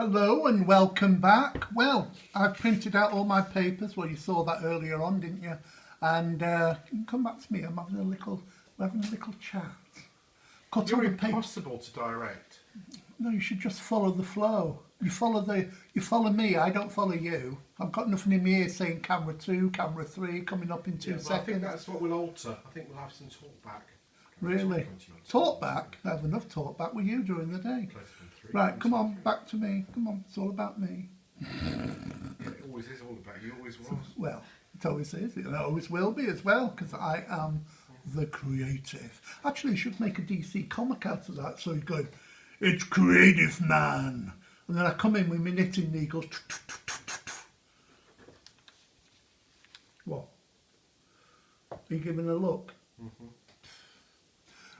Hello and welcome back. Well, I've printed out all my papers. Well, you saw that earlier on, didn't you? And you can come back to me. We're having a little chat. Cut all You're the papers. impossible to direct. No, you should just follow the flow. You follow me. I don't follow you. I've got nothing in my ear saying camera 2, camera 3 coming up in 2 Yeah, but seconds. I think that's what we'll alter. I think we'll have some talk back. Really? Talk back? I have enough talk back with you during the day. Right, come on, back to me. Come on, it's all about me. Yeah, it always is all about you. Always was. Well, it always is. It always will be as well, because I am the creative. Actually, you should make a DC comic out of that. So you go, it's creative man. And then I come in with my knitting needle. What? Are you giving a look?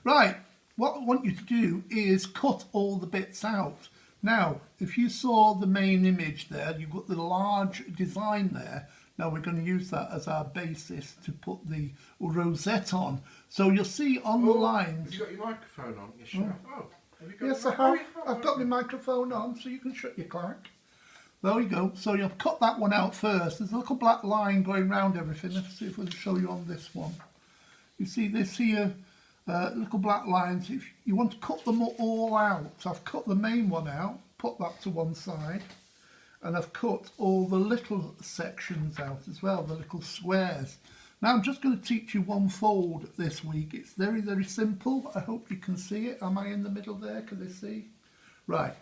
Right, what I want you to do is cut all the bits out. Now, if you saw the main image there, you've got the large design there. Now we're going to use that as our basis to put the rosette on. So you'll see on the lines... Have you got your microphone on? Yes, you have. Oh, have you got Yes, your I have. microphone? I've got my microphone on, so you can shut your clack. There you go. So you'll cut that one out first. There's a little black line going round everything. Let's see if we'll show you on this one. You see this here? Little black lines. If you want to cut them all out, I've cut the main one out, put that to one side, and I've cut all the little sections out as well, the little squares. Now I'm just going to teach you one fold this week. It's very, very simple. I hope you can see it. Am I in the middle there? Can they see? Right.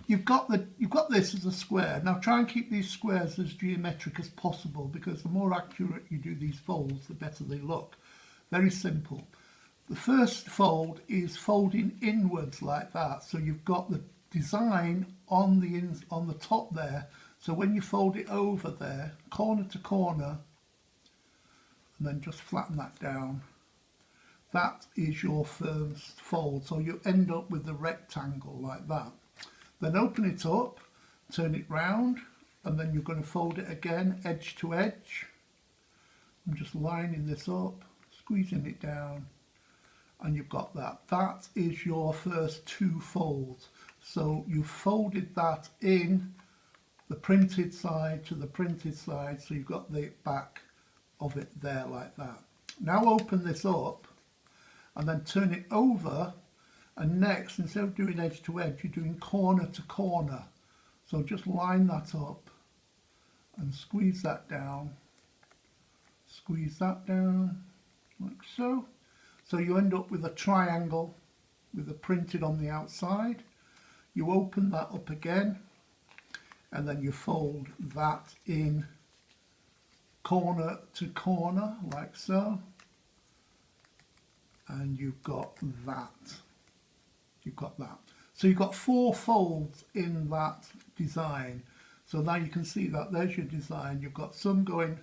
You've got this as a square. Now try and keep these squares as geometric as possible, because the more accurate you do these folds, the better they look. Very simple. The first fold is folding inwards like that. So you've got the design on the top there. So when you fold it over there, corner to corner, and then just flatten that down, that is your first fold. So you end up with the rectangle like that. Then open it up, turn it round, and then you're going to fold it again, edge to edge. I'm just lining this up, squeezing it down, and you've got that. That is your first two folds. So you've folded that in the printed side to the printed side, so you've got the back of it there like that. Now open this up and then turn it over, and next, instead of doing edge to edge, you're doing corner to corner. So just line that up and squeeze that down, like so. So you end up with a triangle with a printed on the outside. You open that up again, and then you fold that in corner to corner like so, and you've got that. So you've got 4 folds in that design. So now you can see that there's your design. You've got some going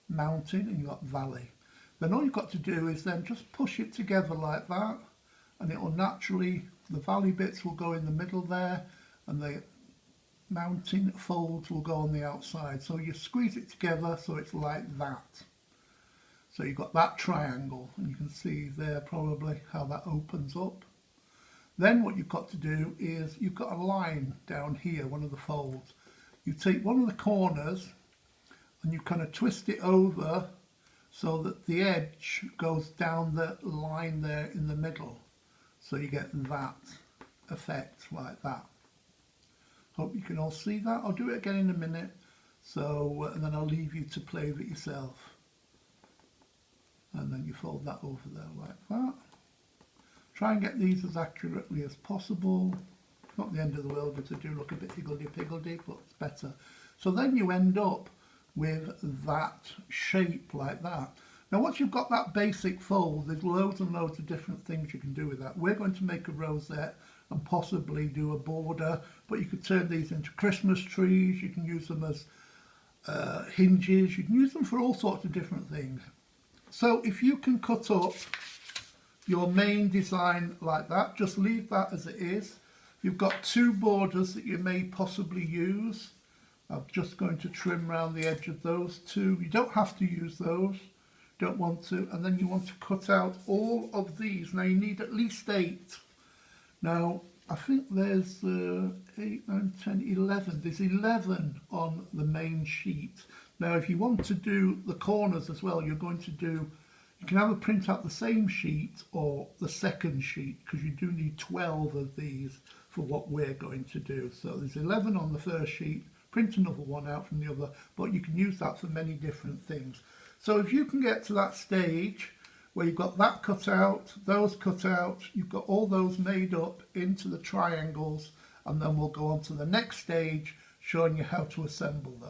mountain and you've got valley. Then all you've got to do is then just push it together like that, and it will naturally, the valley bits will go in the middle there, and the mountain folds will go on the outside. So you squeeze it together so it's like that. So you've got that triangle, and you can see there probably how that opens up. Then what you've got to do is you've got a line down here, one of the folds. You take one of the corners and you kind of twist it over so that the edge goes down the line there in the middle. So you get that effect like that. Hope you can all see that. I'll do it again in a minute. So, and then I'll leave you to play with it yourself. And then you fold that over there like that. Try and get these as accurately as possible. Not the end of the world if they do look a bit higgledy-piggledy, but it's better. So then you end up with that shape like that. Now once you've got that basic fold, there's loads and loads of different things you can do with that. We're going to make a rosette and possibly do a border, but you could turn these into Christmas trees, you can use them as hinges, you can use them for all sorts of different things. So if you can cut up your main design like that, just leave that as it is. You've got 2 borders that you may possibly use. I'm just going to trim around the edge of those 2. You don't have to use those, don't want to. And then you want to cut out all of these. Now you need at least 8. Now I think there's 8, 9, 10, 11. There's 11 on the main sheet. Now, if you want to do the corners as well, you're going to do, you can either print out the same sheet or the second sheet, because you do need 12 of these for what we're going to do. So there's 11 on the first sheet, print another one out from the other, but you can use that for many different things. So if you can get to that stage where you've got that cut out, those cut out, you've got all those made up into the triangles, and then we'll go on to the next stage showing you how to assemble those.